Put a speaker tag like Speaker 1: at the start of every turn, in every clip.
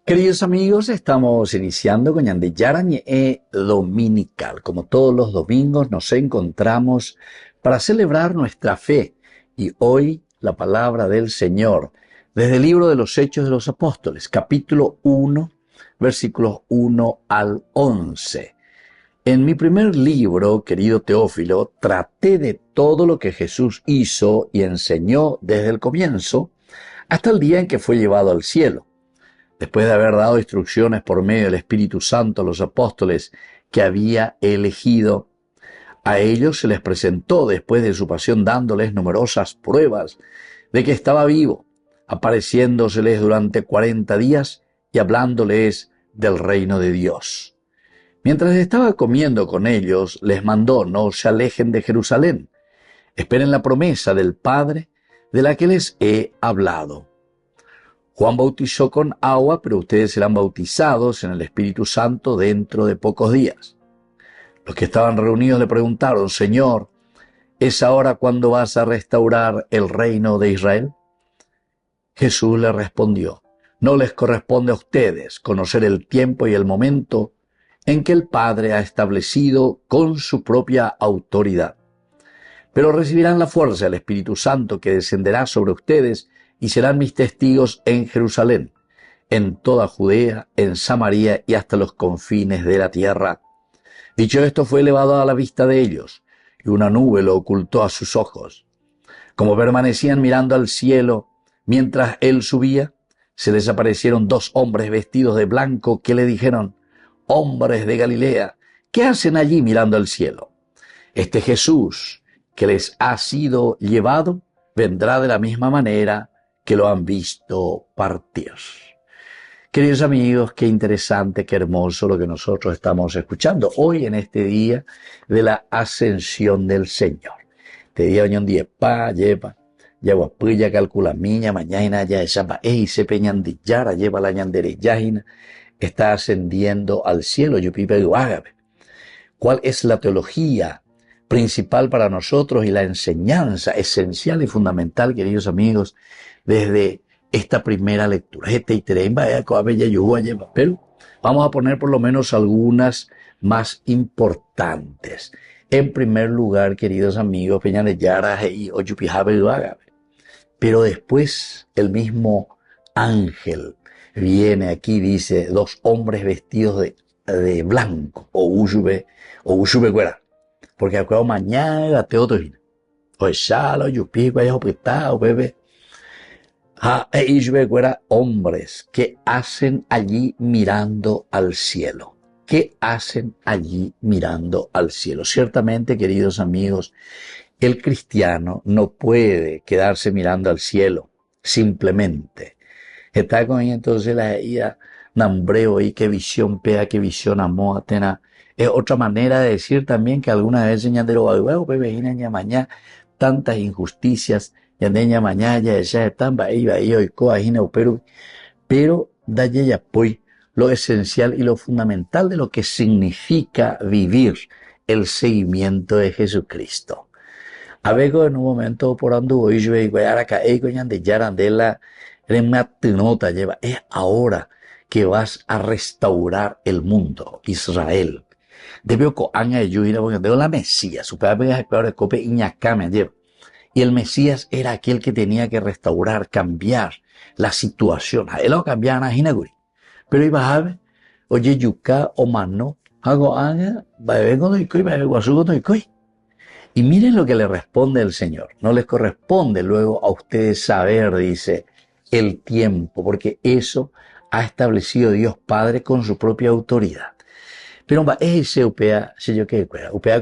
Speaker 1: Queridos amigos, estamos iniciando con Yandeyara Ñe'e Dominical. Como todos los domingos nos encontramos para celebrar nuestra fe y hoy la palabra del Señor desde el libro de los Hechos de los Apóstoles, capítulo 1, versículos 1 al 11. En mi primer libro, querido Teófilo, traté de todo lo que Jesús hizo y enseñó desde el comienzo hasta el día en que fue llevado al cielo. Después de haber dado instrucciones por medio del Espíritu Santo a los apóstoles que había elegido, a ellos se les presentó después de su pasión dándoles numerosas pruebas de que estaba vivo, apareciéndoseles durante 40 días y hablándoles del reino de Dios. Mientras estaba comiendo con ellos, les mandó: no se alejen de Jerusalén, esperen la promesa del Padre de la que les he hablado. Juan bautizó con agua, pero ustedes serán bautizados en el Espíritu Santo dentro de pocos días. Los que estaban reunidos le preguntaron: Señor, ¿es ahora cuando vas a restaurar el reino de Israel? Jesús le respondió: no les corresponde a ustedes conocer el tiempo y el momento en que el Padre ha establecido con su propia autoridad. Pero recibirán la fuerza del Espíritu Santo que descenderá sobre ustedes y serán mis testigos en Jerusalén, en toda Judea, en Samaria y hasta los confines de la tierra. Dicho esto, fue elevado a la vista de ellos, y una nube lo ocultó a sus ojos. Como permanecían mirando al cielo mientras él subía, se les aparecieron dos hombres vestidos de blanco que le dijeron: hombres de Galilea, ¿qué hacen allí mirando al cielo? Este Jesús que les ha sido llevado vendrá de la misma manera que lo han visto partir. Queridos amigos, qué interesante, qué hermoso lo que nosotros estamos escuchando hoy en este día de la ascensión del Señor. Este día un día pa lleva ya guapuya calcula miña mañana ya esa y se peñan de yara lleva la ñandere yajina está ascendiendo al cielo. ¿Cuál es la teología principal para nosotros y la enseñanza esencial y fundamental, queridos amigos, desde esta primera lectura? Pero vamos a poner por lo menos algunas más importantes. En primer lugar, queridos amigos, pero después el mismo ángel viene aquí, dice, dos hombres vestidos de blanco, o uyube cuera, porque acuerdo mañana te otro o shalo yupi vaya opetado bebé hombres que hacen allí mirando al cielo. ¿Qué hacen allí mirando al cielo? Ciertamente, queridos amigos, el cristiano no puede quedarse mirando al cielo simplemente. Está con ella entonces la ida nambreo y qué visión pea, qué visión amó atena. Es otra manera de decir también que alguna vez ñandero mañana tantas injusticias ñandeña mañana ya están pero dalle ya pues lo esencial y lo fundamental de lo que significa vivir el seguimiento de Jesucristo. A veces en un momento por anduvo y yo es ahora que vas a restaurar el mundo, Israel. Debe coaña de lluvia porque tengo la Mesías, su padre es de cope iñacame lleva. Y el Mesías era aquel que tenía que restaurar, cambiar la situación. Él lo cambiaba a Hinaguri. Pero iba a ver, oye, yuca o mano, hago aña, va a ver cuando icoy, va a ver guasu cuando icoy. Y miren lo que le responde el Señor. No les corresponde luego a ustedes saber, dice, el tiempo, porque eso ha establecido Dios Padre con su propia autoridad. Pero ese upea, si yo que upea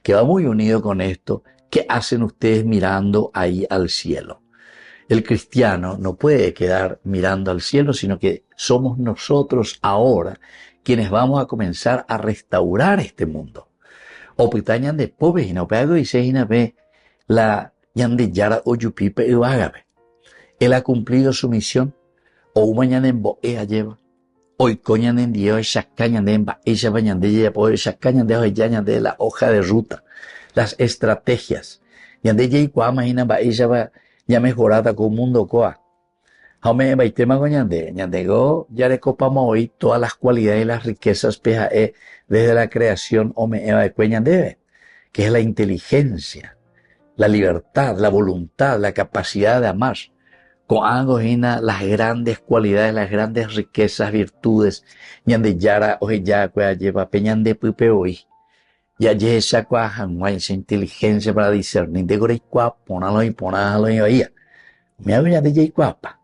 Speaker 1: que va muy unido con esto. ¿Qué hacen ustedes mirando ahí al cielo? El cristiano no puede quedar mirando al cielo, sino que somos nosotros ahora quienes vamos a comenzar a restaurar este mundo. O pitañan de pobres y no pego y se ve la yande yara o yupipe y vágabe. Él ha cumplido su misión. O mañana en boea lleva. Hoy coñan en Dios, shacañan de emba, ella bañan de ella, pues shacañan de hoy yañan de la hoja de ruta. Las estrategias. Y ande ya imagina ella va ya mejorada con mundo coa. Jaume baitema con ñande, ñandego ya recopamos hoy todas las cualidades y las riquezas PJE desde la creación Ome Eva de Cueñandebe, que es la inteligencia, la libertad, la voluntad, la capacidad de amar. Con angojina las grandes cualidades, las grandes riquezas, virtudes, ñande yara oje ya cuea lleva peñande pupe hoy. Ya esa cua hanguay, esa inteligencia para discernir de gore cua, ponalo y ponalo y oía. Me hago ya de ya cuapa.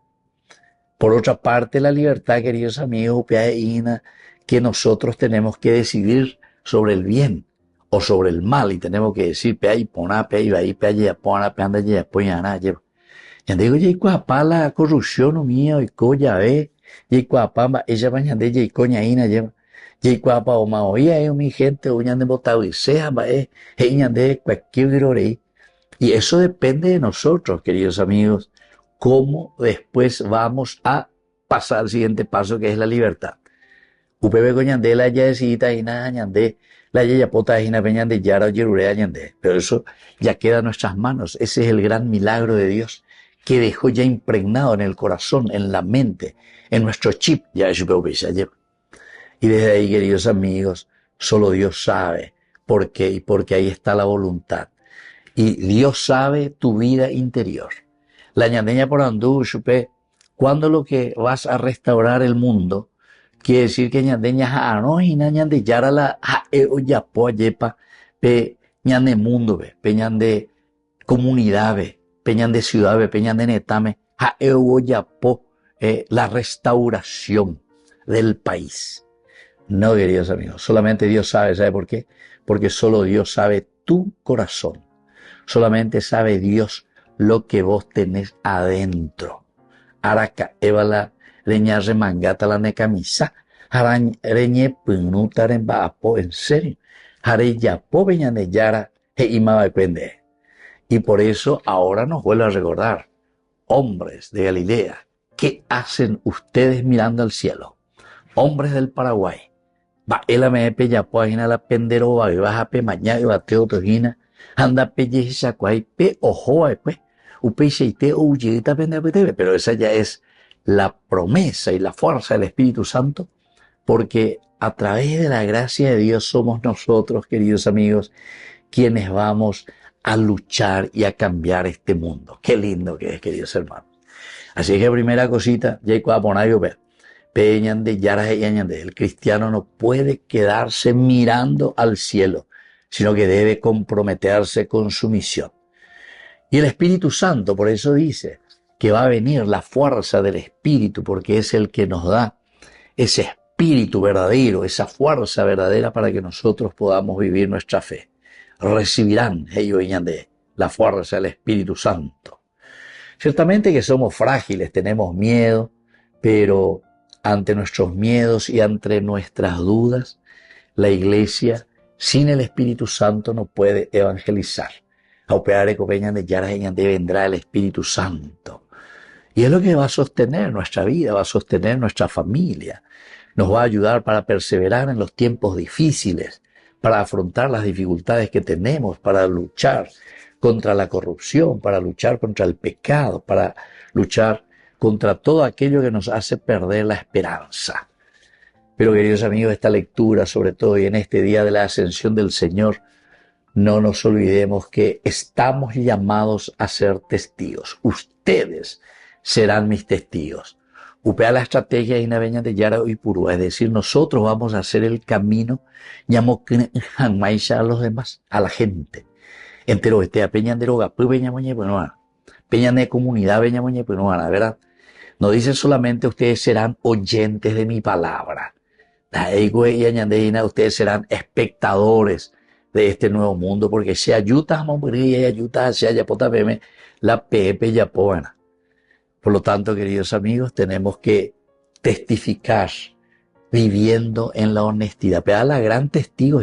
Speaker 1: Por otra parte, la libertad, queridos amigos, que nosotros tenemos que decidir sobre el bien o sobre el mal, y tenemos que decir, pe ahí, pona, pe ahí, va ahí, pe allá, pona, pe anda, ya, pues ya, nada, ya. Ya digo, ya, cuapa la corrupción, mía, y coya, ya, cuapa, ella baña de ya, coña, ina, ya. Ya, cuapa, o ma, oía, mi gente, o ñan de botado, y sea, va, ñan de cualquier grore. Y eso depende de nosotros, queridos amigos, cómo después vamos a pasar al siguiente paso, que es la libertad. Upebe coñande la yesita y nada ñande, la yayapota y na peñande yara o yerurea ñande. Pero eso ya queda en nuestras manos. Ese es el gran milagro de Dios que dejó ya impregnado en el corazón, en la mente, en nuestro chip. Ya es y desde ahí, queridos amigos, solo Dios sabe por qué, y porque ahí está la voluntad. Y Dios sabe tu vida interior. La ñandeña por andú, chupe, cuando lo que vas a restaurar el mundo, quiere decir que ñandeña no y na ñande yara la o yapo yepa, pe ñande mundo ve, pe ñande comunidad ve, pe ñande ciudad ve, pe ñande netame, o yapo, la restauración del país. No, queridos amigos, solamente Dios sabe, ¿sabe por qué? Porque solo Dios sabe tu corazón. Solamente sabe Dios lo que vos tenés adentro. Araca, evala, reña remangata la necamisa, reñe punuta rembapo, en serio. Hare yapo veñane yara, he imaba pende. Y por eso ahora nos vuelve a recordar, hombres de Galilea, ¿qué hacen ustedes mirando al cielo? Hombres del Paraguay. Va, el me yapo ajina la pendero, va, baja pe mañana, y bateo tojina. Anda pelleza cuay pe ojo pues upe seite uyita pende, pero esa ya es la promesa y la fuerza del Espíritu Santo, porque a través de la gracia de Dios somos nosotros, queridos amigos, quienes vamos a luchar y a cambiar este mundo. Qué lindo que es, queridos hermanos. Así que primera cosita, ya ponayo peñande yara yañande, el cristiano no puede quedarse mirando al cielo, sino que debe comprometerse con su misión. Y el Espíritu Santo, por eso dice que va a venir la fuerza del Espíritu, porque es el que nos da ese Espíritu verdadero, esa fuerza verdadera para que nosotros podamos vivir nuestra fe. Recibirán ellos de la fuerza del Espíritu Santo. Ciertamente que somos frágiles, tenemos miedo, pero ante nuestros miedos y ante nuestras dudas, la Iglesia sin el Espíritu Santo no puede evangelizar. A operar de vendrá el Espíritu Santo. Y es lo que va a sostener nuestra vida, va a sostener nuestra familia. Nos va a ayudar para perseverar en los tiempos difíciles, para afrontar las dificultades que tenemos, para luchar contra la corrupción, para luchar contra el pecado, para luchar contra todo aquello que nos hace perder la esperanza. Pero, queridos amigos, esta lectura, sobre todo y en este día de la ascensión del Señor, no nos olvidemos que estamos llamados a ser testigos. Ustedes serán mis testigos. Upea la estrategia y naveña de Yara y Purúa, es decir, nosotros vamos a hacer el camino, llamo a los demás, a la gente. Entero este peña de roga, pues peña moñe, pues no, peña de comunidad, peña moñe, pues no, ¿verdad? No dice solamente ustedes serán oyentes de mi palabra. Ustedes serán espectadores de este nuevo mundo, porque si ayuda a ayuda si ayapota peme la pepe yapona. Por lo tanto, queridos amigos, tenemos que testificar viviendo en la honestidad. Pero la gran testigo.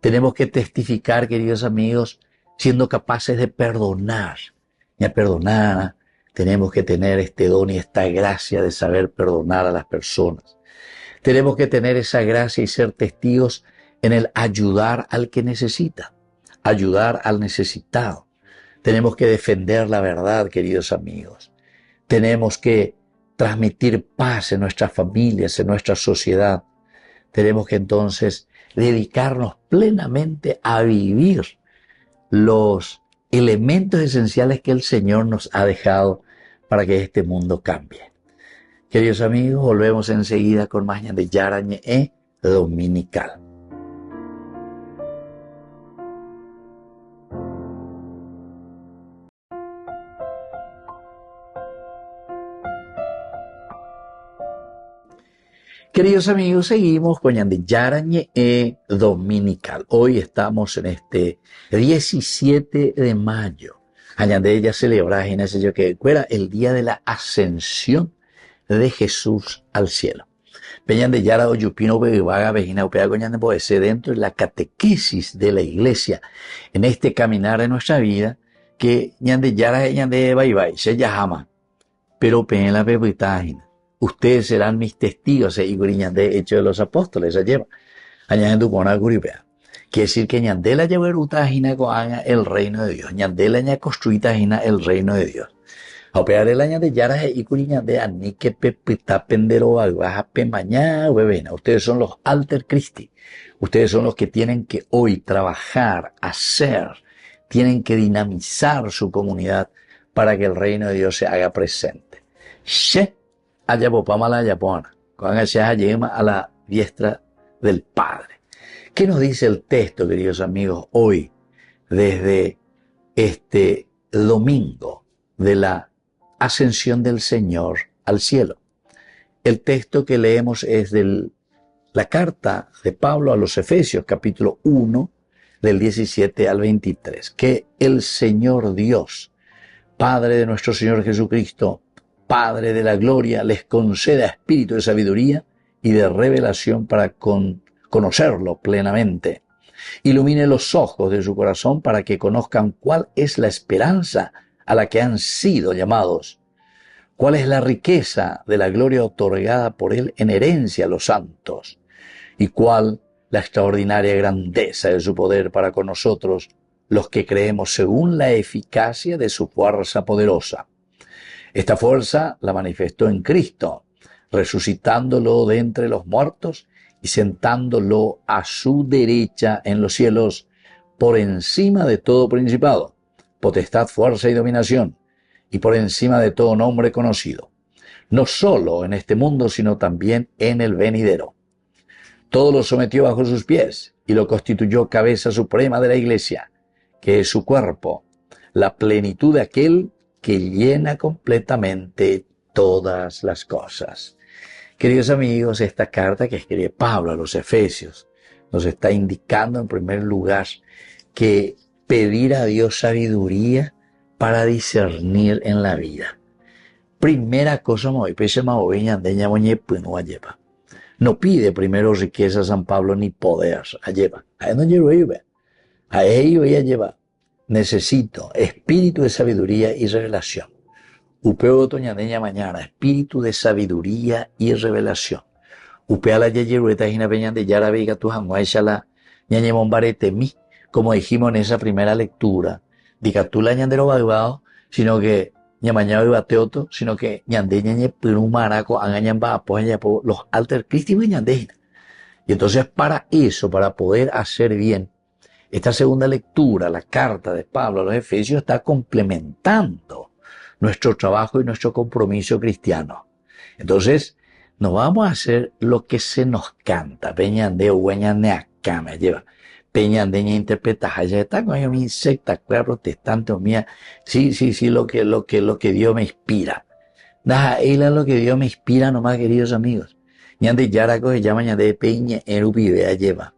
Speaker 1: Tenemos que testificar, queridos amigos, siendo capaces de perdonar. Y a perdonar, tenemos que tener este don y esta gracia de saber perdonar a las personas. Tenemos que tener esa gracia y ser testigos en el ayudar al que necesita, ayudar al necesitado. Tenemos que defender la verdad, queridos amigos. Tenemos que transmitir paz en nuestras familias, en nuestra sociedad, tenemos que entonces dedicarnos plenamente a vivir los elementos esenciales que el Señor nos ha dejado para que este mundo cambie. Queridos amigos, volvemos enseguida con más de Yarañe Dominical. Queridos amigos, seguimos con Yarañe Dominical. Hoy estamos en este 17 de mayo. Añade ya celebra, yo que fuera el día de la ascensión de Jesús al cielo. Peñan de Yara Oyupino Bevaga Vejina Upea Coñan de Boese dentro de la catequesis de la iglesia, en este caminar de nuestra vida, que Ñande Yara Ñande Baibai, se llama, pero pen la bebuitágina. Ustedes serán mis testigos, y de Hechos de los Apóstoles, se lleva. Añadiendo con algo Quiere decir que Ñandela Yaberutágina coaña el reino de Dios. Ñandela Ña construitágina el reino de Dios. A operar el año de Yara y Curiñande, ni que pepita pendero baja pemañá, bebena. Ustedes son los alter Christi. Ustedes son los que tienen que hoy trabajar, hacer, tienen que dinamizar su comunidad para que el reino de Dios se haga presente. Ayapopama la ayapona, cuando se lleva a la diestra del Padre. ¿Qué nos dice el texto, queridos amigos, hoy, desde este domingo de la ascensión del Señor al cielo? El texto que leemos es de la carta de Pablo a los Efesios, capítulo 1, del 17 al 23. Que el Señor Dios, Padre de nuestro Señor Jesucristo, Padre de la gloria, les conceda espíritu de sabiduría y de revelación para conocerlo plenamente. Ilumine los ojos de su corazón para que conozcan cuál es la esperanza a la que han sido llamados, cuál es la riqueza de la gloria otorgada por Él en herencia a los santos, y cuál la extraordinaria grandeza de su poder para con nosotros, los que creemos según la eficacia de su fuerza poderosa. Esta fuerza la manifestó en Cristo, resucitándolo de entre los muertos y sentándolo a su derecha en los cielos, por encima de todo principado, potestad, fuerza y dominación, y por encima de todo nombre conocido, no solo en este mundo, sino también en el venidero. Todo lo sometió bajo sus pies y lo constituyó cabeza suprema de la iglesia, que es su cuerpo, la plenitud de aquel que llena completamente todas las cosas. Queridos amigos, esta carta que escribe Pablo a los Efesios nos está indicando en primer lugar que pedir a Dios sabiduría para discernir en la vida. Primera cosa, no pide primero riqueza San Pablo ni poder, a ello ella lleva. Necesito espíritu de sabiduría y revelación. Upeo toñaneña mañana, espíritu de sabiduría y revelación. Upea la yeyerueta hina peñan de yara veiga tu janguaishala ñañemon barete mi, como dijimos en esa primera lectura, diga tú la ñandero bagbao, sino que ñamañado y bateoto, sino que ñande ñañe pirumaraco angañamba apoyapo los alter Christi ñandejina. Y entonces para eso, para poder hacer bien, esta segunda lectura, la carta de Pablo a los Efesios, está complementando nuestro trabajo y nuestro compromiso cristiano. Entonces, no vamos a hacer lo que se nos canta. Peñande o guañande acá me lleva. Peñande ña interpreta, ya está con mi secta, cuera protestante o mía. Sí, lo que Dios me inspira. Daja, ella lo que Dios me inspira nomás, queridos amigos. Ñande yaraco se llama ñande peña erupidea lleva.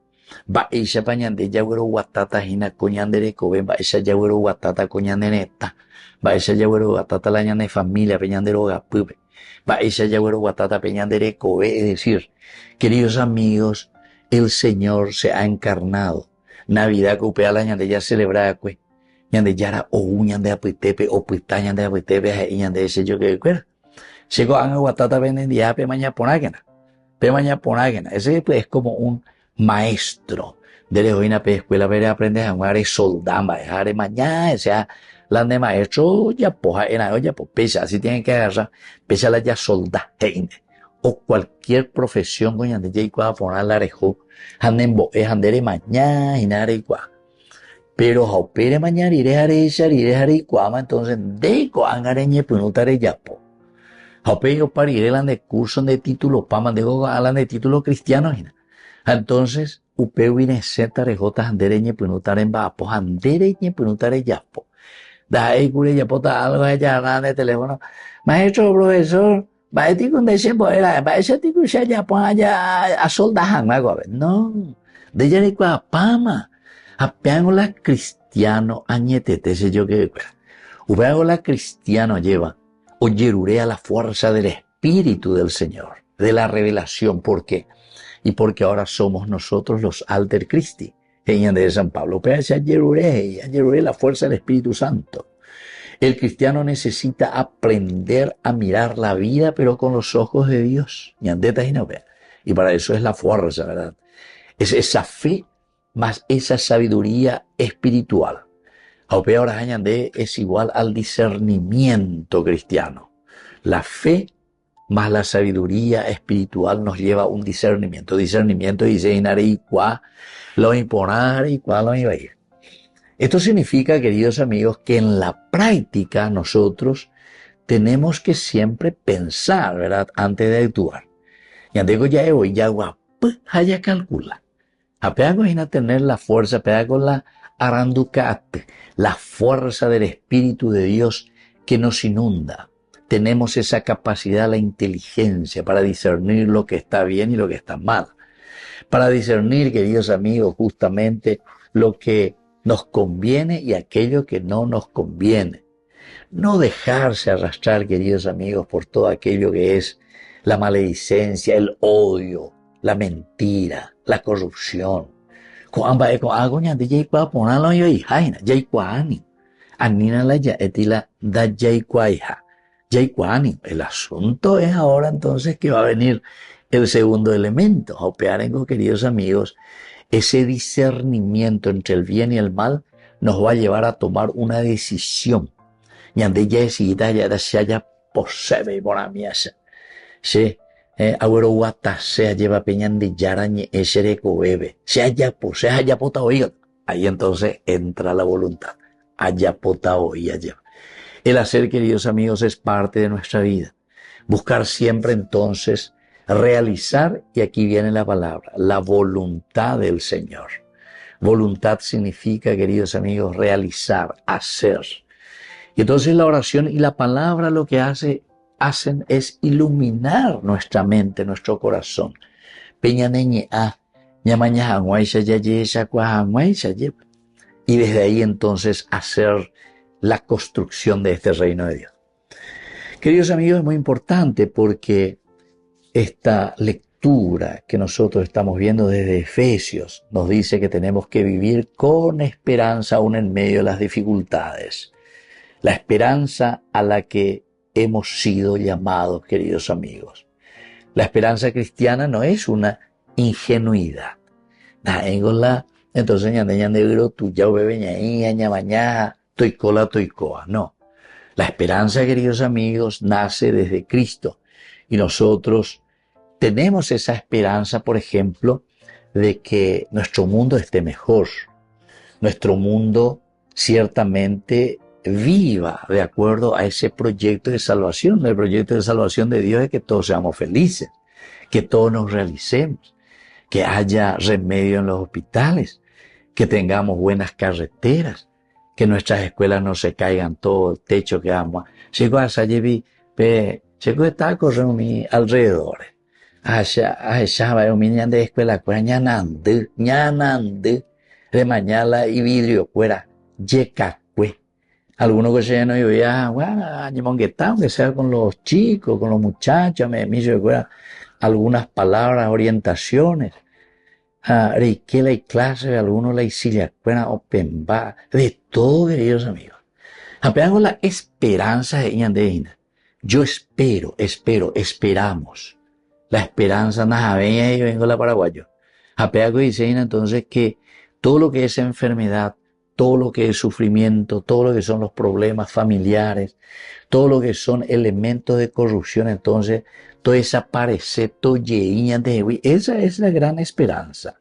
Speaker 1: Va ella pañande yagüero guatata hina coñandere cobe, va ella yagüero guatata coñandeneta, va ella yagüero guatata la ñande familia peñandero gapupe, va ella yagüero guatata peñandere cobe, es decir, queridos amigos, el Señor se ha encarnado. Navidad cupea la ñande ya celebrada cue, ñande yara o ñande apuitepe o puita ñande apuitepe ñande ese yo que cuera. Llegó a guatata venendía pe maña ponágena. Ese es como un maestro de la escuela para aprender a jugar soldamba, dejar mañana, o sea, la de maestro ya poja en la ya pesa, así tienen que agarrar, pesa la ya solda, o cualquier profesión con yande ya igual poner la arejo, anden bo, es andere mañana y nada igual. Pero haupere mañana iré haré igual, entonces de igual areñe punutare ya po. Haupere yo pariré la de curso de título, paman de goga la de título cristiano, entonces, upeu ineseta rejotas andereñe punutare en bapo, andereñe punutare ya po. Da ahí cure ya pota algo allá nada de teléfono. Maestro, profesor, va a ti con ese poder, va a ese tico se allá pon allá a soldajan algo. No, de ella ni cua pama. Apeangola cristiano añetete se yo que upeangola cristiano lleva o yerurea la fuerza del Espíritu del Señor, de la revelación. ¿Por qué? Y porque ahora somos nosotros los alter Christi. En de San Pablo, pero ya yeruré la fuerza del Espíritu Santo. El cristiano necesita aprender a mirar la vida, pero con los ojos de Dios. Y para eso es la fuerza, ¿verdad? Es esa fe más esa sabiduría espiritual. Ahora es igual al discernimiento cristiano. La fe más la sabiduría espiritual nos lleva a un discernimiento. Discernimiento dice, inare cuá lo imponar y cuá lo iba a ir. Esto significa, queridos amigos, que en la práctica nosotros tenemos que siempre pensar, ¿verdad?, antes de actuar. Ya digo, ya voy, ya guapo, ya calcula. Apeago a tener la fuerza, apeago la aranducate, la fuerza del Espíritu de Dios que nos inunda. Tenemos esa capacidad, la inteligencia para discernir lo que está bien y lo que está mal. Para discernir, queridos amigos, justamente lo que nos conviene y aquello que no nos conviene. No dejarse arrastrar, queridos amigos, por todo aquello que es la maledicencia, el odio, la mentira, la corrupción. El asunto es ahora entonces que va a venir el segundo elemento. Opearengo, queridos amigos, ese discernimiento entre el bien y el mal nos va a llevar a tomar una decisión. Ñande ya decidida ya se haya posebe por la miasa. Sí, agüero guata se lleva peñan de yarañe ese bebe. Se haya pota oiga. Ahí entonces entra la voluntad. Haya pota oiga lleva. El hacer, queridos amigos, es parte de nuestra vida. Buscar siempre entonces realizar, y aquí viene la palabra, la voluntad del Señor. Voluntad significa, queridos amigos, realizar, hacer. Y entonces la oración y la palabra lo que hacen es iluminar nuestra mente, nuestro corazón. Y desde ahí entonces hacer la construcción de este reino de Dios. Queridos amigos, es muy importante porque esta lectura que nosotros estamos viendo desde Efesios nos dice que tenemos que vivir con esperanza aún en medio de las dificultades. La esperanza a la que hemos sido llamados, queridos amigos. La esperanza cristiana no es una ingenuidad. Entonces, no. La esperanza, queridos amigos, nace desde Cristo. Y nosotros tenemos esa esperanza, por ejemplo, de que nuestro mundo esté mejor. Nuestro mundo ciertamente viva de acuerdo a ese proyecto de salvación. El proyecto de salvación de Dios es que todos seamos felices, que todos nos realicemos, que haya remedio en los hospitales, que tengamos buenas carreteras, que nuestras escuelas no se caigan todo el techo que vamos. Llego a Sayevi, llego a correr mi alrededor. Allá va mi de escuela, ñanande, de mañana y vidrio, fuera, yecacue. Algunos que se no yo bueno, aunque sea con los chicos, con los muchachos, me recuerda algunas palabras, orientaciones. Que la clase de algunos la isilia, buena open bar, de todo, queridos amigos. Apenas la esperanza de Iñandeina. Yo esperamos. La esperanza, najabeña y vengo la paraguayo. Apenas dice entonces que todo lo que es enfermedad, todo lo que es sufrimiento, todo lo que son los problemas familiares, todo lo que son elementos de corrupción. Entonces, todo desaparece, todo llena de... Esa es la gran esperanza.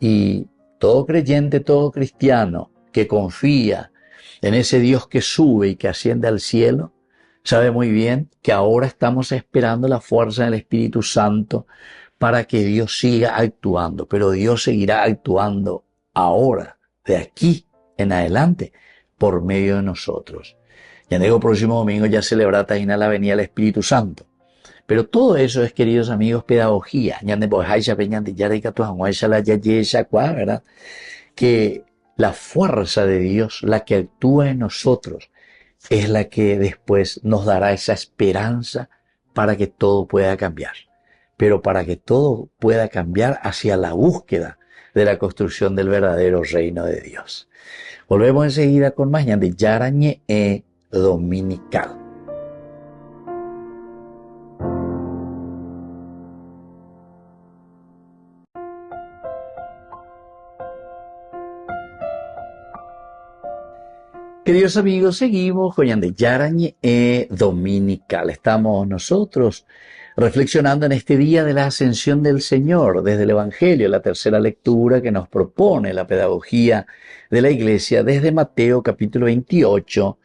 Speaker 1: Y todo creyente, todo cristiano que confía en ese Dios que sube y que asciende al cielo, sabe muy bien que ahora estamos esperando la fuerza del Espíritu Santo para que Dios siga actuando. Pero Dios seguirá actuando ahora, de aquí en adelante, por medio de nosotros. Ya digo, próximo domingo ya celebra Taina la venida del Espíritu Santo. Pero todo eso es, queridos amigos, pedagogía. ¿Verdad? Que la fuerza de Dios, la que actúa en nosotros, es la que después nos dará esa esperanza para que todo pueda cambiar. Pero para que todo pueda cambiar hacia la búsqueda de la construcción del verdadero reino de Dios. Volvemos enseguida con más de Yarañe Dominical. Queridos amigos, seguimos con Yarañe Dominical. Estamos nosotros reflexionando en este día de la ascensión del Señor desde el Evangelio, la tercera lectura que nos propone la pedagogía de la Iglesia desde Mateo capítulo 28,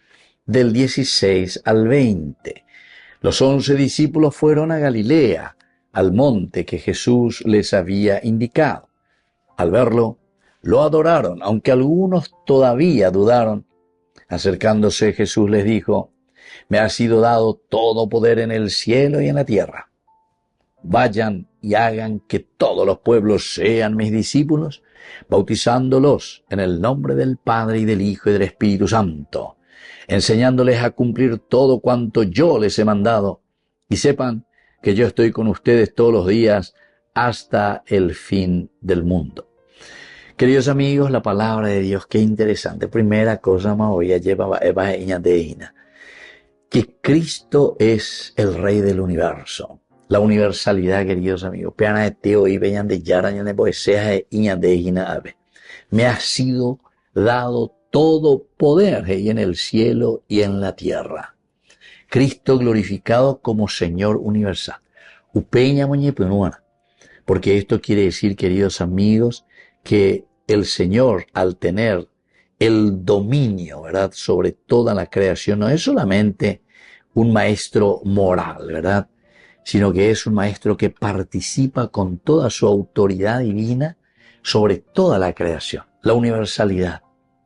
Speaker 1: del 16 al 20. Los 11 discípulos fueron a Galilea, al monte que Jesús les había indicado. Al verlo, lo adoraron, aunque algunos todavía dudaron. Acercándose, Jesús les dijo: me ha sido dado todo poder en el cielo y en la tierra. Vayan y hagan que todos los pueblos sean mis discípulos, bautizándolos en el nombre del Padre y del Hijo y del Espíritu Santo, enseñándoles a cumplir todo cuanto yo les he mandado, y sepan que yo estoy con ustedes todos los días hasta el fin del mundo. Queridos amigos, la palabra de Dios, qué interesante. Primera cosa, que Cristo es el Rey del universo. La universalidad, queridos amigos. Me ha sido dado todo poder en el cielo y en la tierra. Cristo glorificado como Señor universal. Porque esto quiere decir, queridos amigos, que el Señor, al tener el dominio, ¿verdad?, sobre toda la creación, no es solamente un maestro moral, ¿verdad?, sino que es un maestro que participa con toda su autoridad divina sobre toda la creación. La universalidad,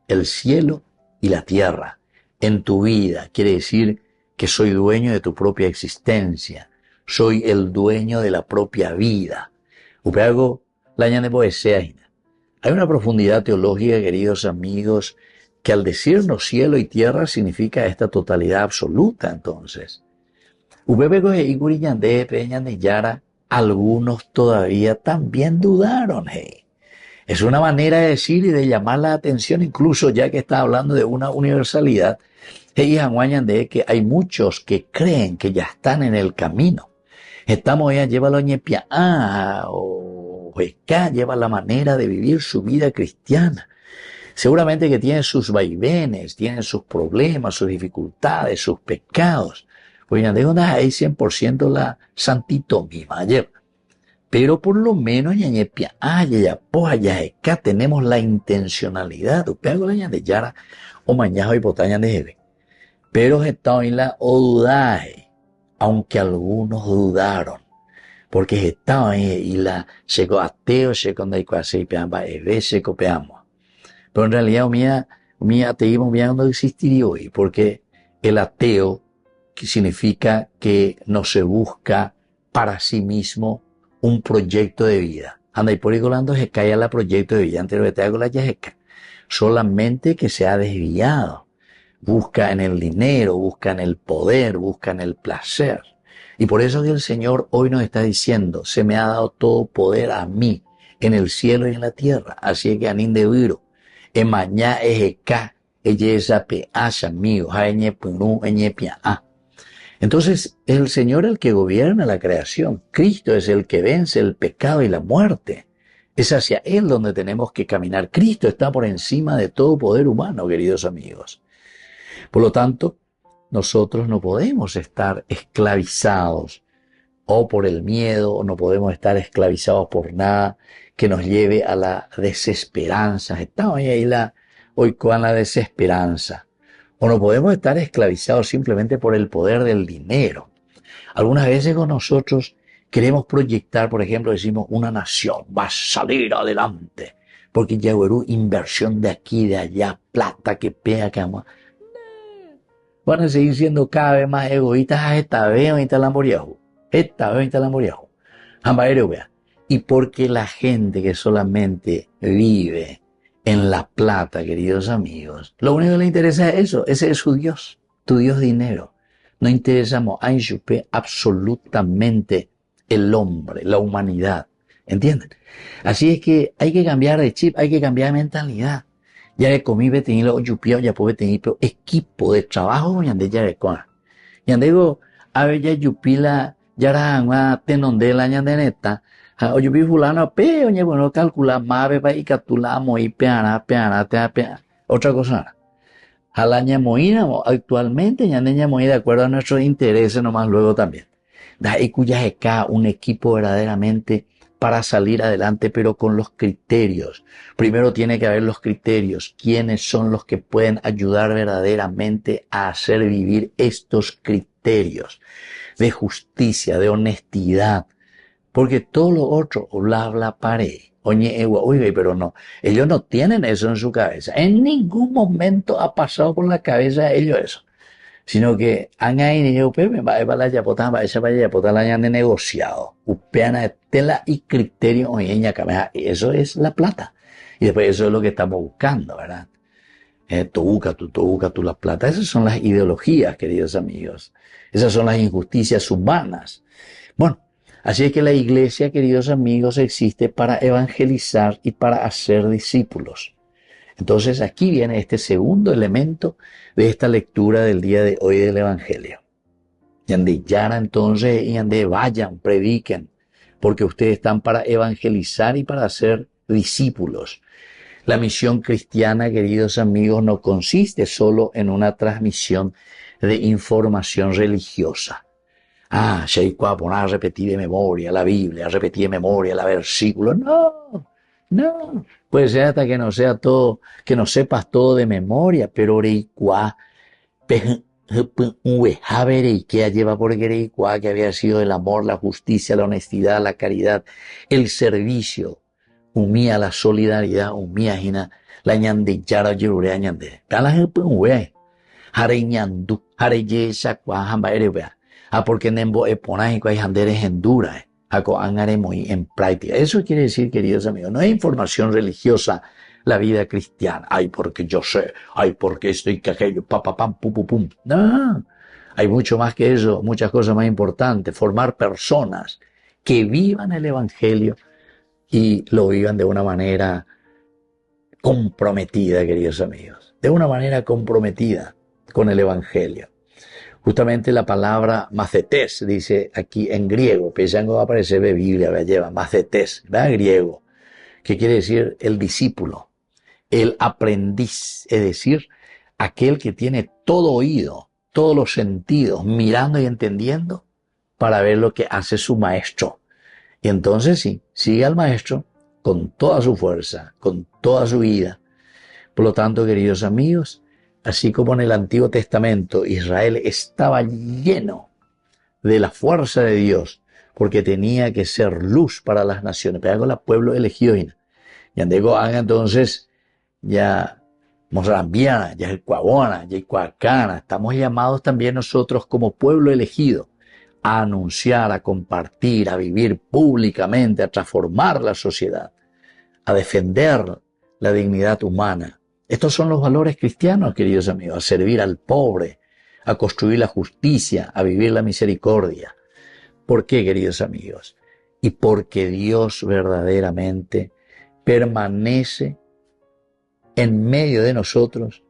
Speaker 1: el cielo y la tierra, en tu vida, quiere decir que soy dueño de tu propia existencia, soy el dueño de la propia vida. Hay una profundidad teológica, queridos amigos, que al decirnos cielo y tierra significa esta totalidad absoluta. Entonces, algunos todavía también dudaron. Es una manera de decir y de llamar la atención, incluso ya que está hablando de una universalidad, que hay muchos que creen que ya están en el camino. Estamos ya lleva o lleva la manera de vivir su vida cristiana. Seguramente que tiene sus vaivenes, tiene sus problemas, sus dificultades, sus pecados. Pues ya digo, hay 100% la santito misma lleva. Pero por lo menos tenemos la intencionalidad. O mañana y botaña de jeve. Pero está en la o dudaje, aunque algunos dudaron. Porque estaban y la llegó ateo, llegó donde hay peamba, llegó peamos. Pero en realidad, mi ateísmo no existiría hoy, porque el ateo, que significa que no se busca para sí mismo un proyecto de vida. Anda y por ahí colando se cae la proyecto de vida, antes de te hago la yajeca. Solamente que se ha desviado. Busca en el dinero, busca en el poder, busca en el placer. Y por eso que el Señor hoy nos está diciendo: se me ha dado todo poder a mí, en el cielo y en la tierra. Así que anín de viro, emañá ejeka, ella pe asha mío, jaeñe punu, eñe pia a. Entonces, es el Señor el que gobierna la creación. Cristo es el que vence el pecado y la muerte. Es hacia Él donde tenemos que caminar. Cristo está por encima de todo poder humano, queridos amigos. Por lo tanto, nosotros no podemos estar esclavizados o por el miedo, o no podemos estar esclavizados por nada que nos lleve a la desesperanza. Estamos ahí hoy con la desesperanza. O no podemos estar esclavizados simplemente por el poder del dinero. Algunas veces con nosotros queremos proyectar, por ejemplo, decimos, una nación va a salir adelante, porque ya hubo inversión de aquí, de allá, plata que pega, que vamos. Van a seguir siendo cada vez más egoístas. Esta vez ahorita la moriajo. Esta vez ahorita la moriajo. Y porque la gente que solamente vive en la plata, queridos amigos, lo único que le interesa es eso. Ese es su Dios, tu Dios dinero. No interesamos a absolutamente el hombre, la humanidad. ¿Entienden? Así es que hay que cambiar de chip, hay que cambiar de mentalidad. Ya le comí betenilo yupio, ya puede tener equipo de trabajo, ya de ya de con. Ya digo, a ver ya yupila, ya era tenondela ya de neta. O yupi fulano, pe, oye, bueno, calcula más, beba y catulamos y peana. Otra cosa. Jalaña moína, actualmente, ya de moína de acuerdo a nuestros intereses nomás luego también. Da y cuya un equipo verdaderamente para salir adelante, pero con los criterios. Primero tiene que haber los criterios. ¿Quiénes son los que pueden ayudar verdaderamente a hacer vivir estos criterios de justicia, de honestidad? Porque todo lo otro, bla, pare. Oye, pero no. Ellos no tienen eso en su cabeza. En ningún momento ha pasado por la cabeza de ellos eso. Sino que han ahí me va a la yapota, va a esa vaya yapota la hayan de negociado. Upeana de tela y criterio oyeña cameja. Eso es la plata. Y después eso es lo que estamos buscando, ¿verdad? Tú, la plata. Esas son las ideologías, queridos amigos. Esas son las injusticias humanas. Bueno, así es que la iglesia, queridos amigos, existe para evangelizar y para hacer discípulos. Entonces aquí viene este segundo elemento de esta lectura del día de hoy del Evangelio. Y ande yara entonces, y ande vayan, prediquen, porque ustedes están para evangelizar y para hacer discípulos. La misión cristiana, queridos amigos, no consiste solo en una transmisión de información religiosa. Sheikua, poner a repetir de memoria la Biblia, a repetir de memoria la versículo. No. Puede ser hasta que no sea todo, que no sepas todo de memoria, pero Reikua, que lleva por Reikua, que había sido el amor, la justicia, la honestidad, la caridad, el servicio, umía la solidaridad, umía hina, la ñande yara yurea ñande. Kala hare ñandu, hare yesa kwa hamba erebea. Porque nembo eponájico hay handeres en dura, en práctica. Eso quiere decir, queridos amigos, no es información religiosa la vida cristiana. Porque yo sé, porque esto y que aquello, pam, pum. No, hay mucho más que eso, muchas cosas más importantes. Formar personas que vivan el Evangelio y lo vivan de una manera comprometida, queridos amigos. De una manera comprometida con el Evangelio. Justamente la palabra macetes, dice aquí en griego, pensando va a aparecer en Biblia, lleva macetes, ¿verdad? Griego, que quiere decir el discípulo, el aprendiz, es decir, aquel que tiene todo oído, todos los sentidos, mirando y entendiendo para ver lo que hace su maestro. Y entonces sí, sigue al maestro con toda su fuerza, con toda su vida. Por lo tanto, queridos amigos, así como en el Antiguo Testamento Israel estaba lleno de la fuerza de Dios, porque tenía que ser luz para las naciones, pero con el pueblo elegido. Y andego haga entonces, ya Mozambiana, ya el Cuabona, ya el Cuacana, estamos llamados también nosotros como pueblo elegido a anunciar, a compartir, a vivir públicamente, a transformar la sociedad, a defender la dignidad humana. Estos son los valores cristianos, queridos amigos, a servir al pobre, a construir la justicia, a vivir la misericordia. ¿Por qué, queridos amigos? Y porque Dios verdaderamente permanece en medio de nosotros,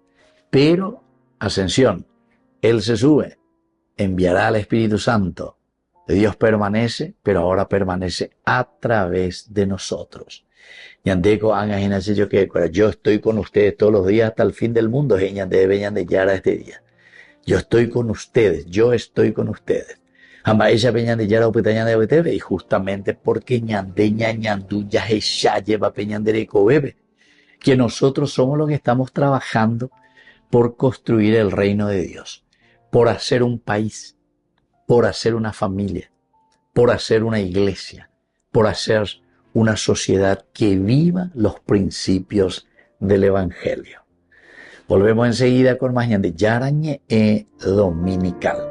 Speaker 1: pero, ascensión, Él se sube, enviará al Espíritu Santo. Dios permanece, pero ahora permanece a través de nosotros. Ñandeko anga hinase yo que yo estoy con ustedes todos los días hasta el fin del mundo. Ñande veñan yara este día. Yo estoy con ustedes, yo estoy con ustedes. Amba ella peñan de yara opetañan de betebe, y justamente porque ñandeña ñandú ya lleva peñan de bebe, que nosotros somos los que estamos trabajando por construir el reino de Dios, por hacer un país, por hacer una familia, por hacer una iglesia, por hacer una sociedad que viva los principios del Evangelio. Volvemos enseguida con más de Yarañe Dominical.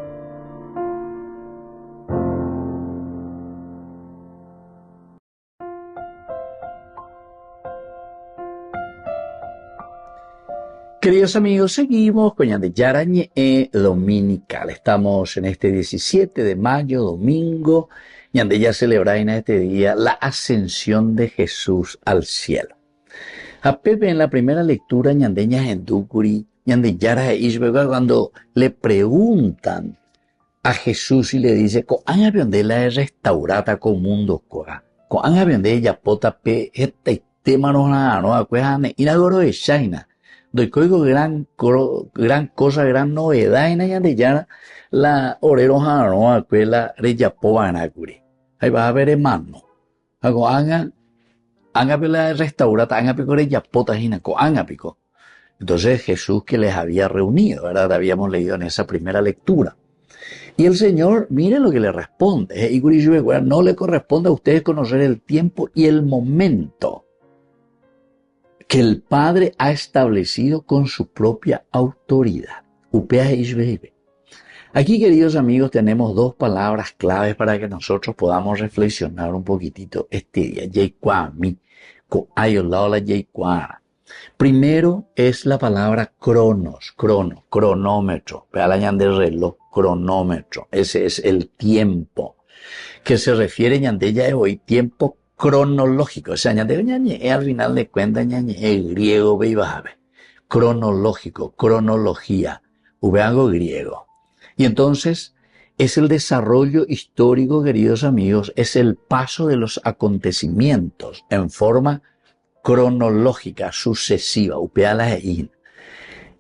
Speaker 1: Queridos amigos, seguimos con Yande Yarañe Dominical. Estamos en este 17 de mayo, domingo, Yande ya celebra en este día la ascensión de Jesús al cielo. A Pepe en la primera lectura, ñandeña Hendukuri, Yande Yara Ishbega, cuando le preguntan a Jesús y le dice, ¿Coán aviondela es restaurata con mundo coa? ¿Coán aviondela pota pe esta tema no acuéjame inagoro de China? Doy código gran cosa, gran novedad en Yande Yara, la orero no acuela reyapo anacuri. Ahí va a ver hermano. Hago anga pela restaurata, anga pico reyapota jinaco, anga pico. Entonces Jesús que les había reunido, ¿verdad? Habíamos leído en esa primera lectura. Y el Señor, mire lo que le responde. No le corresponde a ustedes conocer el tiempo y el momento que el Padre ha establecido con su propia autoridad. Aquí, queridos amigos, tenemos dos palabras claves para que nosotros podamos reflexionar un poquitito este día. Primero es la palabra cronómetro. Vean de reloj, cronómetro. Ese es el tiempo que se refiere ñandella de hoy, tiempo cronológico. O sea, ñandella al final de cuentas el griego beibabe. Cronológico, cronología, algo griego. Y entonces es el desarrollo histórico, queridos amigos, es el paso de los acontecimientos en forma cronológica, sucesiva,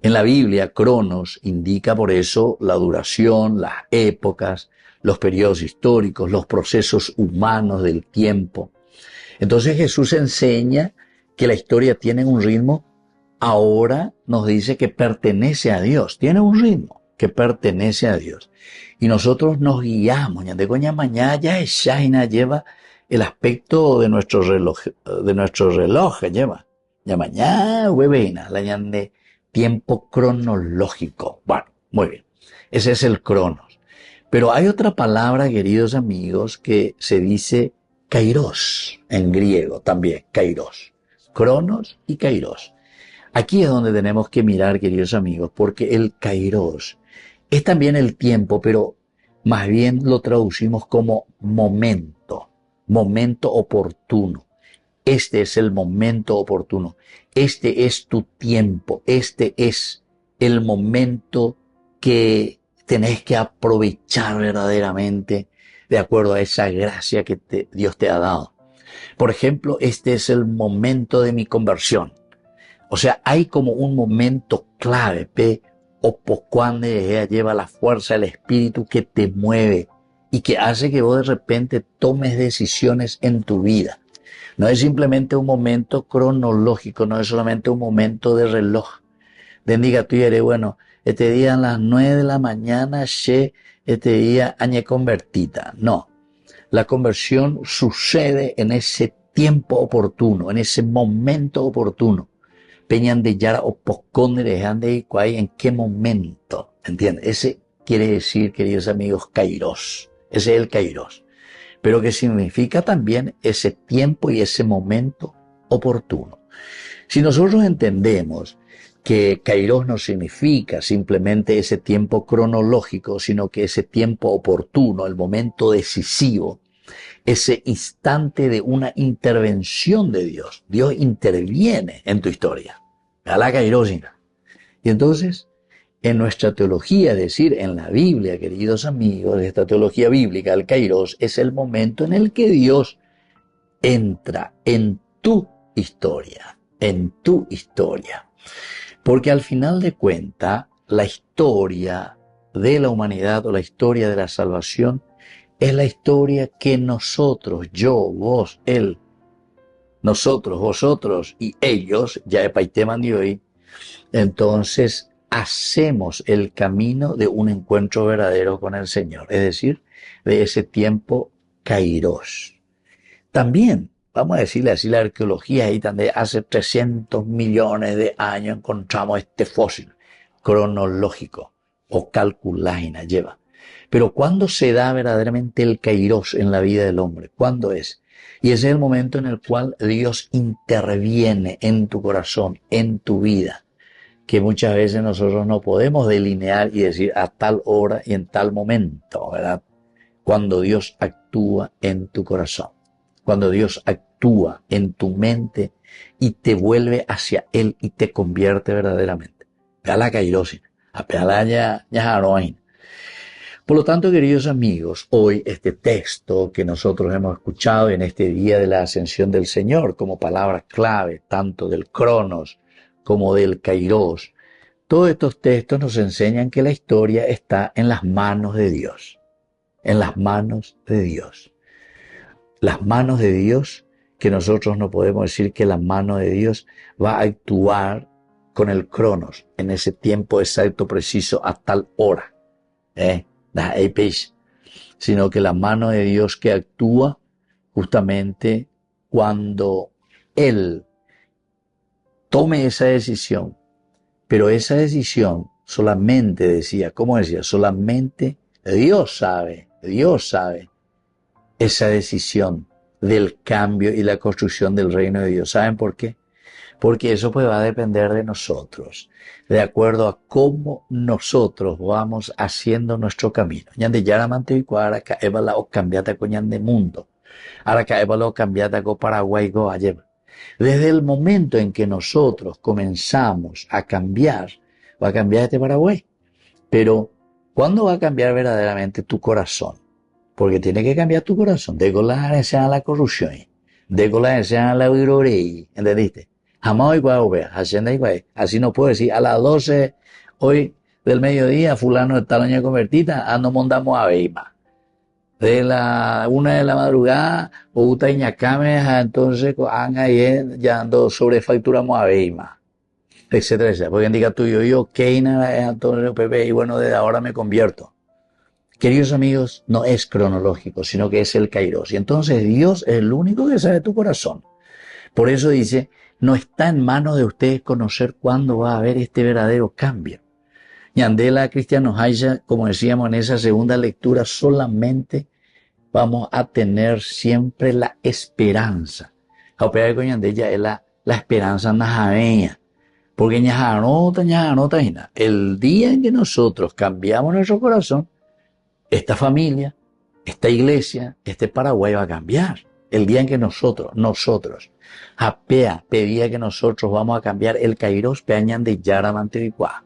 Speaker 1: En la Biblia, cronos indica por eso la duración, las épocas, los periodos históricos, los procesos humanos del tiempo. Entonces Jesús enseña que la historia tiene un ritmo, ahora nos dice que pertenece a Dios, tiene un ritmo que pertenece a Dios. Y nosotros nos guiamos, mañana ya Shaina lleva el aspecto de nuestro reloj lleva. Ya mañana, huevena, la de tiempo cronológico. Bueno, muy bien. Ese es el cronos. Pero hay otra palabra, queridos amigos, que se dice kairos, en griego también, kairos. Cronos y kairos. Aquí es donde tenemos que mirar, queridos amigos, porque el kairos es también el tiempo, pero más bien lo traducimos como momento oportuno. Este es el momento oportuno. Este es tu tiempo. Este es el momento que tenés que aprovechar verdaderamente de acuerdo a esa gracia que Dios te ha dado. Por ejemplo, este es el momento de mi conversión. O sea, hay como un momento clave, o cuando lleva la fuerza del Espíritu que te mueve y que hace que vos de repente tomes decisiones en tu vida. No es simplemente un momento cronológico, no es solamente un momento de reloj. Diga tú y eres, bueno, este día a las 9 de la mañana, este día añe convertida. No, la conversión sucede en ese tiempo oportuno, en ese momento oportuno. Peñan de Yara o Posconde de Icuay, ¿en qué momento? ¿Entiendes? Ese quiere decir, queridos amigos, kairos. Ese es el kairos. Pero que significa también ese tiempo y ese momento oportuno. Si nosotros entendemos que kairos no significa simplemente ese tiempo cronológico, sino que ese tiempo oportuno, el momento decisivo, ese instante de una intervención de Dios. Dios interviene en tu historia. A la kairosina. Y entonces, en nuestra teología, es decir, en la Biblia, queridos amigos, esta teología bíblica, el kairos, es el momento en el que Dios entra en tu historia, en tu historia. Porque al final de cuentas, la historia de la humanidad o la historia de la salvación es la historia que nosotros, yo, vos, él, nosotros, vosotros y ellos, ya es paiteman de hoy, entonces hacemos el camino de un encuentro verdadero con el Señor, es decir, de ese tiempo kairos. También, vamos a decirle así, la arqueología ahí donde hace 300 millones de años encontramos este fósil cronológico o calculaina lleva. Pero ¿cuándo se da verdaderamente el kairos en la vida del hombre? ¿Cuándo es? Y ese es el momento en el cual Dios interviene en tu corazón, en tu vida, que muchas veces nosotros no podemos delinear y decir a tal hora y en tal momento, ¿verdad? Cuando Dios actúa en tu corazón, cuando Dios actúa en tu mente y te vuelve hacia Él y te convierte verdaderamente. Vea la kairosin, a ya Por lo tanto, queridos amigos, hoy este texto que nosotros hemos escuchado en este día de la ascensión del Señor como palabra clave, tanto del Cronos como del Kairos, todos estos textos nos enseñan que la historia está en las manos de Dios, en las manos de Dios. Las manos de Dios, que nosotros no podemos decir que la mano de Dios va a actuar con el Cronos en ese tiempo exacto, preciso, a tal hora, sino que la mano de Dios que actúa justamente cuando Él tome esa decisión, pero esa decisión solamente decía, ¿cómo decía? Solamente Dios sabe esa decisión del cambio y la construcción del reino de Dios. ¿Saben por qué? Porque eso pues va a depender de nosotros, de acuerdo a cómo nosotros vamos haciendo nuestro camino. Ñande yaramante y cuara ka evala o cambiata con ñande mundo. Ahora ka evala o cambiata con Paraguay go ayer. Desde el momento en que nosotros comenzamos a cambiar, va a cambiar este Paraguay. Pero, ¿cuándo va a cambiar verdaderamente tu corazón? Porque tiene que cambiar tu corazón. De colar sea la corrupción, de colar sea la virorey, ¿entendiste? Jamás igual, hacienda igual. Así no puedo decir, a las 12 hoy del mediodía, fulano de tal año convertida, no mondamos a Beima. De la 1 de la madrugada, o Utañacame, entonces, ya ando sobrefacturamos a Beima, etcétera, etcétera. Porque diga tú, yo, Keina, entonces, Pepe, y bueno, desde ahora me convierto. Queridos amigos, no es cronológico, sino que es el kairos. Y entonces Dios es el único que sabe tu corazón. Por eso dice, no está en manos de ustedes conocer cuándo va a haber este verdadero cambio. Yandela Cristiano Haya, como decíamos en esa segunda lectura, solamente vamos a tener siempre la esperanza. Operar con Yandella es la esperanza najareña. Porque el día en que nosotros cambiamos nuestro corazón, esta familia, esta iglesia, este Paraguay va a cambiar. El día en que nosotros, Apea pedía que nosotros vamos a cambiar el kairos peañan de Yaramantevicua.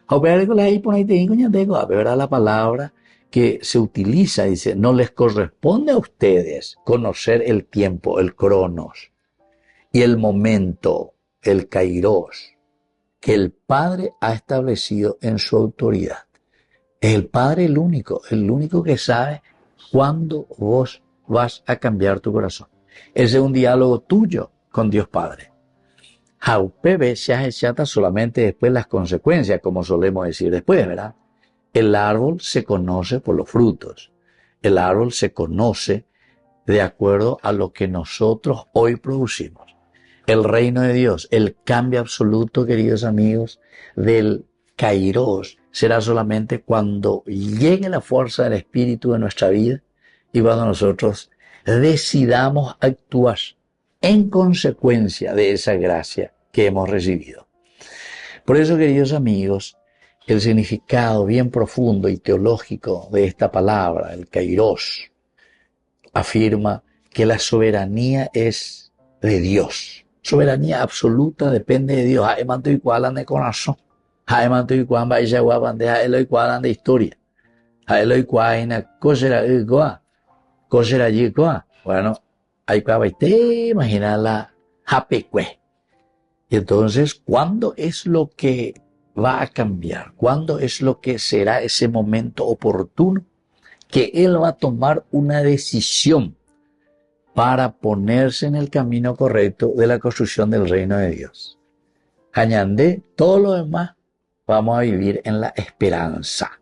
Speaker 1: Apea con la ¿verdad? La palabra que se utiliza, dice, no les corresponde a ustedes conocer el tiempo, el cronos, y el momento, el kairos, que el Padre ha establecido en su autoridad. Es el Padre el único que sabe cuándo vos vas a cambiar tu corazón. Ese es un diálogo tuyo con Dios Padre. Jaupebe se echata solamente después las consecuencias, como solemos decir después, ¿verdad? El árbol se conoce por los frutos. El árbol se conoce de acuerdo a lo que nosotros hoy producimos. El reino de Dios, el cambio absoluto, queridos amigos, del kairos, será solamente cuando llegue la fuerza del Espíritu en nuestra vida y cuando nosotros decidamos actuar en consecuencia de esa gracia que hemos recibido. Por eso, queridos amigos, el significado bien profundo y teológico de esta palabra, el kairos, afirma que la soberanía es de Dios. Soberanía absoluta depende de Dios. De corazón. De historia. Bueno, hay que imaginar Japecue. Y entonces, ¿cuándo es lo que va a cambiar? ¿Cuándo es lo que será ese momento oportuno? Que Él va a tomar una decisión para ponerse en el camino correcto de la construcción del reino de Dios. Añade todo lo demás, vamos a vivir en la esperanza.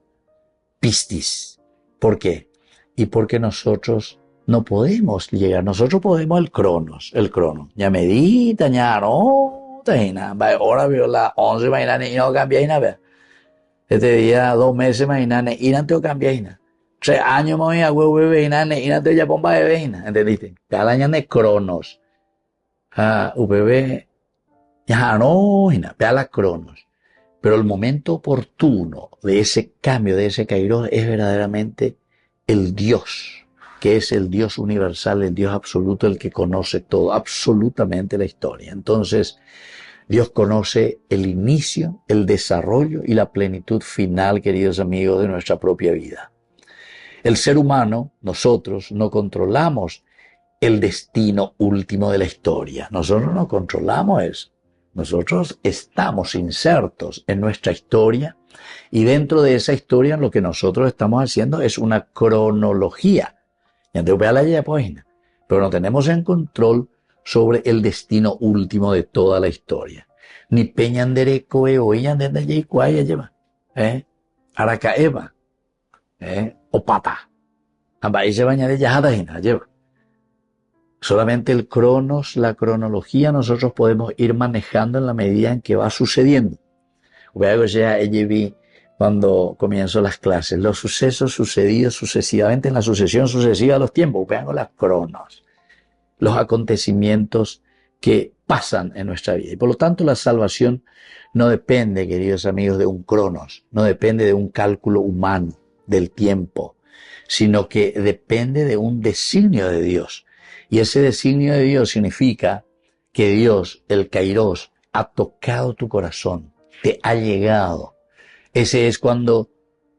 Speaker 1: Pistis. ¿Por qué? Y porque nosotros no podemos llegar, nosotros podemos el cronos. Ya medita, ya no, ahora veo las 11, mañana y no cambia nada. Este día, 2 meses, mañana, y no te cambia nada. 3 años, más a huevo, bebé, y no te ya pompa de veina, ¿entendiste? Cada año de cronos. UPB, ya no, vea la cronos. Pero el momento oportuno de ese cambio, de ese kairos, es verdaderamente el Dios, que es el Dios universal, el Dios absoluto, el que conoce todo, absolutamente la historia. Entonces, Dios conoce el inicio, el desarrollo y la plenitud final, queridos amigos, de nuestra propia vida. El ser humano, nosotros, no controlamos el destino último de la historia. Nosotros no controlamos eso. Nosotros estamos insertos en nuestra historia y dentro de esa historia lo que nosotros estamos haciendo es una cronología. Pero no tenemos en control sobre el destino último de toda la historia. Ni peñandere coe o yandere cuaya lleva. Aracaeva. O pata. Amba se baña de yajada lleva. Solamente el cronos, la cronología, nosotros podemos ir manejando en la medida en que va sucediendo. Cuando comienzo las clases, los sucesos sucedidos sucesivamente en la sucesión sucesiva de los tiempos, vean las cronos, los acontecimientos que pasan en nuestra vida. Y por lo tanto la salvación no depende, queridos amigos, de un cronos, no depende de un cálculo humano del tiempo, sino que depende de un designio de Dios. Y ese designio de Dios significa que Dios, el Kairos, ha tocado tu corazón, te ha llegado. Ese es cuando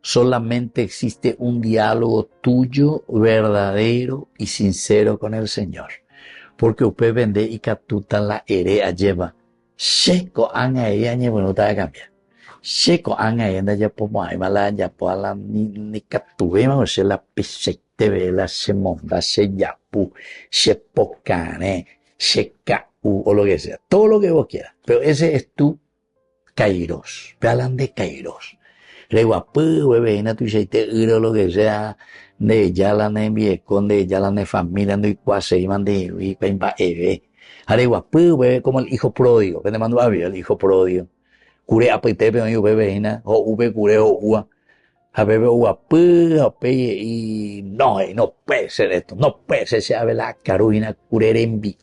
Speaker 1: solamente existe un diálogo tuyo, verdadero y sincero con el Señor. Porque usted vende y captuta la erea lleva. Sheko anga ella lleva no te va a cambiar. Sheko anga ella ya pomo ay mala ya po la ni captuema o se la pisete vela se monda se yapu se pocane se cau o lo que sea, todo lo que vos quieras. Pero ese es tu Kairos. Hablan de Kairos. Reguapú, bebé, tu cheite, lo que sea, de yala ne viecon, de yala ne familia, de cuase, y mande, y pempa, Areguapú, bebé, como el hijo pródigo, que te mandó a ver, el hijo pródigo. Cure apete, pero yo bebé, o ube cure o ua. A bebé guapú, y no puede ser esto, no puede ser, se abre la carujina, cure envi,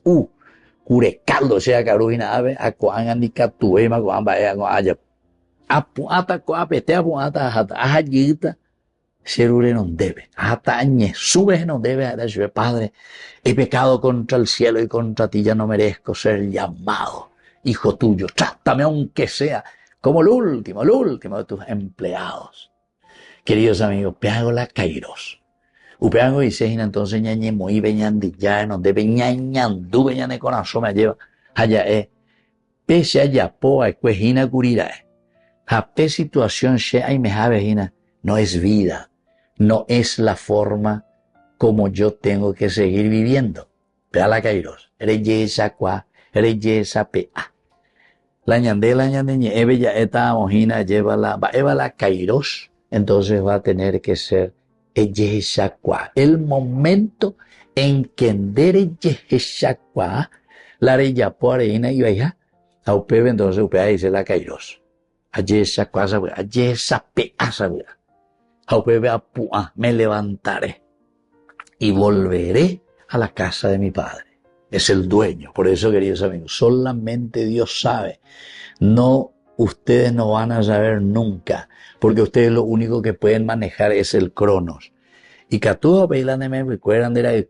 Speaker 1: cure caldo, sea carujina, ave, a coan andika tuema, coan vaya, coan allá. Apuata coapete apuata ajayita serure non debe hasta añe sube no debe a decir padre he pecado contra el cielo y contra ti ya no merezco ser llamado hijo tuyo, trátame aunque sea como el último de tus empleados. Queridos amigos, peago la Kairos upeago y sejina entonces ñañe moi beñandi ya no debe ñañandu beñane corazón me lleva allá pese allá po a cuejina curira Japé situación shea y meja vejina no es vida, no es la forma como yo tengo que seguir viviendo. Pea la Kairos, reyesa cuá, reyesa pea. La ñande, ebe ya esta mojina lleva la Kairos, entonces va a tener que ser reyesa cuá. El momento en que endere reyesa cuá, la reya po reina y veja, a upebe entonces upea dice la Kairos. Allí esa cosa, allí esa peaza, me levantaré y volveré a la casa de mi padre. Es el dueño. Por eso, queridos amigos, solamente Dios sabe. No, ustedes no van a saber nunca, porque ustedes lo único que pueden manejar es el cronos. Y que tú me recuerdan de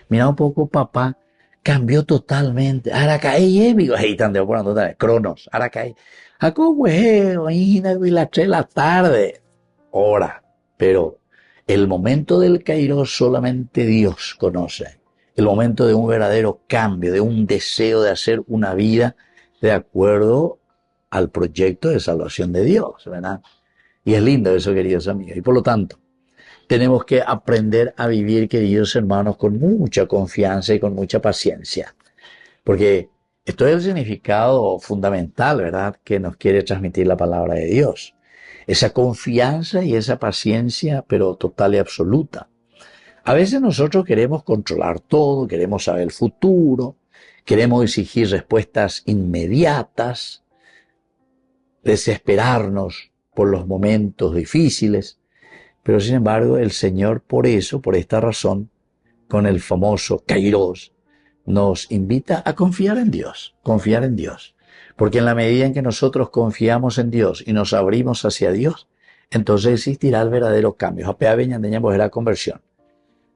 Speaker 1: mira un poco papá. Cambió totalmente. Aracay, amigo. Ahí están de acuerdo otra vez. Cronos. Aracay. ¿Cómo es? Imagínate las 3 de la tarde. Hora. Pero el momento del Kairos solamente Dios conoce. el momento de un verdadero cambio, de un deseo de hacer una vida de acuerdo al proyecto de salvación de Dios, ¿verdad? Y es lindo eso, queridos amigos. Y por lo tanto, tenemos que aprender a vivir, queridos hermanos, con mucha confianza y con mucha paciencia. Porque esto es el significado fundamental, ¿verdad?, que nos quiere transmitir la palabra de Dios. Esa confianza y esa paciencia, pero total y absoluta. A veces nosotros queremos controlar todo, queremos saber el futuro, queremos exigir respuestas inmediatas, desesperarnos por los momentos difíciles, pero sin embargo el Señor por eso, por esta razón, con el famoso Kairos, nos invita a confiar en Dios, porque en la medida en que nosotros confiamos en Dios y nos abrimos hacia Dios, entonces existirá el verdadero cambio. Apea veñandeña pues la conversión.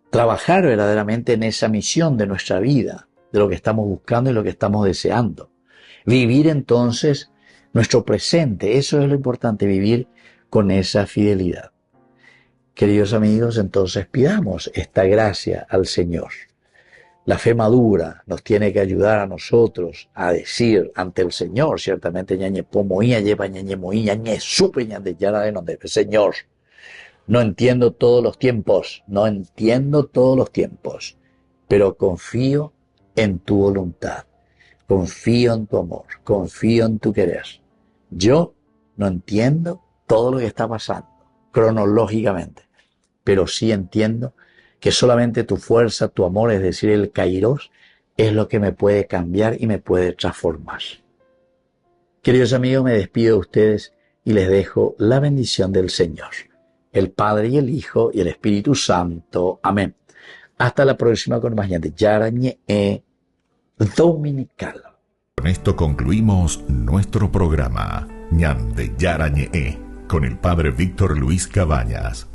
Speaker 1: Trabajar verdaderamente en esa misión de nuestra vida, de lo que estamos buscando y lo que estamos deseando. Vivir entonces nuestro presente, eso es lo importante, vivir con esa fidelidad. Queridos amigos, entonces pidamos esta gracia al Señor. La fe madura nos tiene que ayudar a nosotros a decir ante el Señor, ciertamente, Señor, no entiendo todos los tiempos, pero confío en tu voluntad, confío en tu amor, confío en tu querer. Yo no entiendo todo lo que está pasando cronológicamente, pero sí entiendo que solamente tu fuerza, tu amor, es decir, el Kairos, es lo que me puede cambiar y me puede transformar. Queridos amigos, me despido de ustedes y les dejo la bendición del Señor, el Padre y el Hijo y el Espíritu Santo. Amén. Hasta la próxima con más de Yarañe Dominical.
Speaker 2: Con esto concluimos nuestro programa Ñande Yarañe con el Padre Víctor Luis Cabañas.